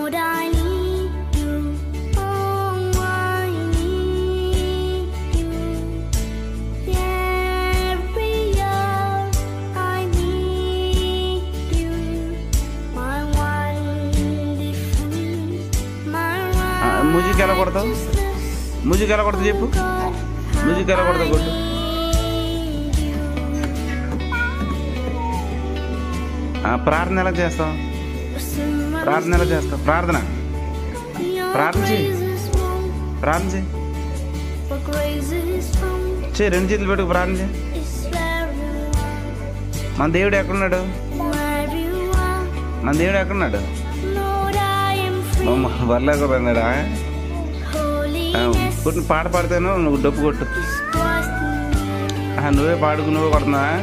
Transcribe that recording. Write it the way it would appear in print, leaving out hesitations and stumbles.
Lord, I need you. Oh, I need you. Every year I need you. My wonderful, my music ఎలా కొడతావు? Music ఎలా కొడతావు చెప్పు. Music ఎలా కొడతావు కొట్టు. ప్రార్థన ఎలా చేస్తావు? ప్రార్థన ఎలా చేస్తావు? ప్రార్థన ప్రార్థన చేయి. ప్రార్థన చేయి. చేయి, రెండు చేతులు పెట్టుకు ప్రార్థన చేయి. మన దేవుడు ఎక్కడున్నాడు? మన దేవుడు ఎక్కడున్నాడు? వల్ల కూడా అన్నాడా? కొట్టు, పాట పాడితేను నువ్వు డప్పు కొట్టు. నువ్వే పాడుకు, నువ్వే కొడుతున్నావా?